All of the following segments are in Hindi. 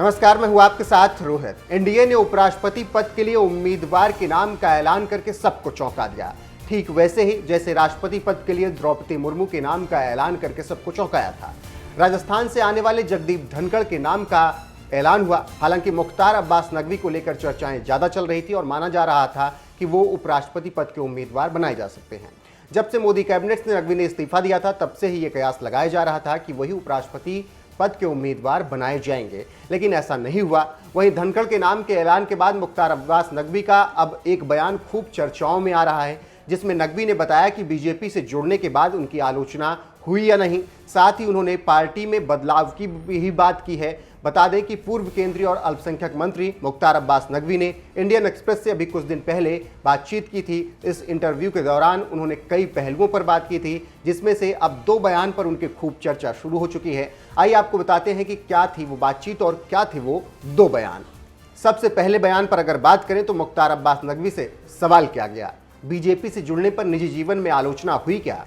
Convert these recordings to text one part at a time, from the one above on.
नमस्कार, मैं हूं आपके साथ रोहित। एनडीए ने उपराष्ट्रपति पद के लिए उम्मीदवार के नाम का ऐलान करके सबको चौंका दिया। ठीक वैसे ही जैसे राष्ट्रपति पद के लिए द्रौपदी मुर्मू के नाम का ऐलान करके सबको चौंकाया था। राजस्थान से आने वाले जगदीप धनखड़ के नाम का ऐलान हुआ। हालांकि मुख्तार अब्बास नकवी को लेकर चर्चाएं ज्यादा चल रही थी और माना जा रहा था कि वो उपराष्ट्रपति पद के उम्मीदवार बनाए जा सकते हैं। जब से मोदी कैबिनेट से नकवी ने इस्तीफा दिया था, तब से ही ये कयास लगाया जा रहा था कि वही उपराष्ट्रपति पद के उम्मीदवार बनाए जाएंगे, लेकिन ऐसा नहीं हुआ। वहीं धनखड़ के नाम के ऐलान के बाद मुख्तार अब्बास नकवी का अब एक बयान खूब चर्चाओं में आ रहा है, जिसमें नकवी ने बताया कि बीजेपी से जुड़ने के बाद उनकी आलोचना हुई या नहीं। साथ ही उन्होंने पार्टी में बदलाव की भी बात की है। बता दें कि पूर्व केंद्रीय और अल्पसंख्यक मंत्री मुख्तार अब्बास नकवी ने इंडियन एक्सप्रेस से अभी कुछ दिन पहले बातचीत की थी। इस इंटरव्यू के दौरान उन्होंने कई पहलुओं पर बात की थी, जिसमें से अब 2 बयान पर उनकी खूब चर्चा शुरू हो चुकी है। आइए आपको बताते हैं कि क्या थी वो बातचीत और क्या थे वो 2 बयान। सबसे पहले बयान पर अगर बात करें तो मुख्तार अब्बास नकवी से सवाल किया गया, बीजेपी से जुड़ने पर निजी जीवन में आलोचना हुई क्या?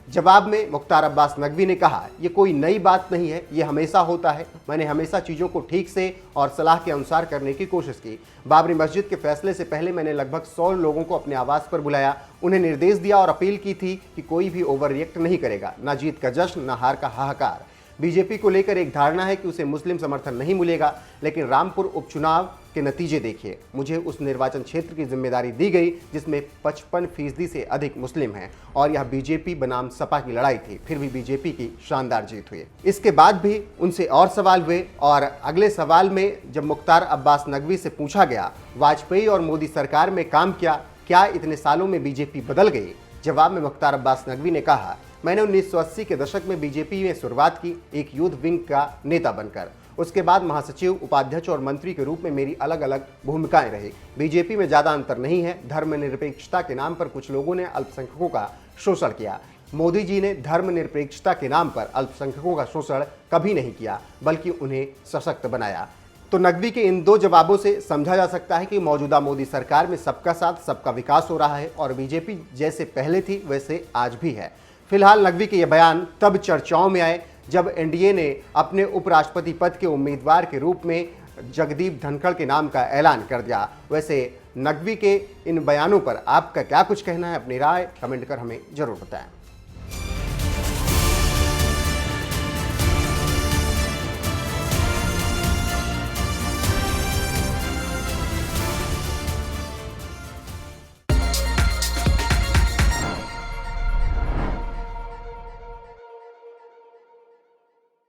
जवाब में मुख्तार अब्बास नकवी ने कहा, ये कोई नई बात नहीं है, ये हमेशा होता है। मैंने हमेशा चीज़ों को ठीक से और सलाह के अनुसार करने की कोशिश की। बाबरी मस्जिद के फैसले से पहले मैंने लगभग 100 लोगों को अपने आवास पर बुलाया, उन्हें निर्देश दिया और अपील की थी कि कोई भी ओवर रिएक्ट नहीं करेगा, ना जीत का जश्न, ना हार का हाहाकार। बीजेपी को लेकर एक धारणा है कि उसे मुस्लिम समर्थन नहीं मिलेगा, लेकिन रामपुर उपचुनाव के नतीजे देखिए। मुझे उस निर्वाचन क्षेत्र की जिम्मेदारी दी गई जिसमें 55% से अधिक मुस्लिम हैं और यह बीजेपी बनाम सपा की लड़ाई थी। फिर भी बीजेपी की शानदार जीत हुई। इसके बाद भी उनसे और सवाल हुए और अगले सवाल में जब मुख्तार अब्बास नकवी से पूछा गया, वाजपेयी और मोदी सरकार में काम किया, क्या इतने सालों में बीजेपी बदल गई? जवाब में मुख्तार अब्बास नकवी ने कहा, मैंने 1980 के दशक में बीजेपी में शुरुआत की, एक यूथ विंग का नेता बनकर। उसके बाद महासचिव, उपाध्यक्ष और मंत्री के रूप में मेरी अलग अलग भूमिकाएं रही। बीजेपी में ज़्यादा अंतर नहीं है। धर्मनिरपेक्षता के नाम पर कुछ लोगों ने अल्पसंख्यकों का शोषण किया। मोदी जी ने धर्मनिरपेक्षता के नाम पर अल्पसंख्यकों का शोषण कभी नहीं किया, बल्कि उन्हें सशक्त बनाया। तो नकवी के इन 2 जवाबों से समझा जा सकता है कि मौजूदा मोदी सरकार में सबका साथ, सबका विकास हो रहा है और बीजेपी जैसे पहले थी वैसे आज भी है। फिलहाल नकवी के ये बयान तब चर्चाओं में आए जब एनडीए ने अपने उपराष्ट्रपति पद के उम्मीदवार के रूप में जगदीप धनखड़ के नाम का ऐलान कर दिया। वैसे नकवी के इन बयानों पर आपका क्या कुछ कहना है? अपनी राय कमेंट कर हमें जरूर बताएं।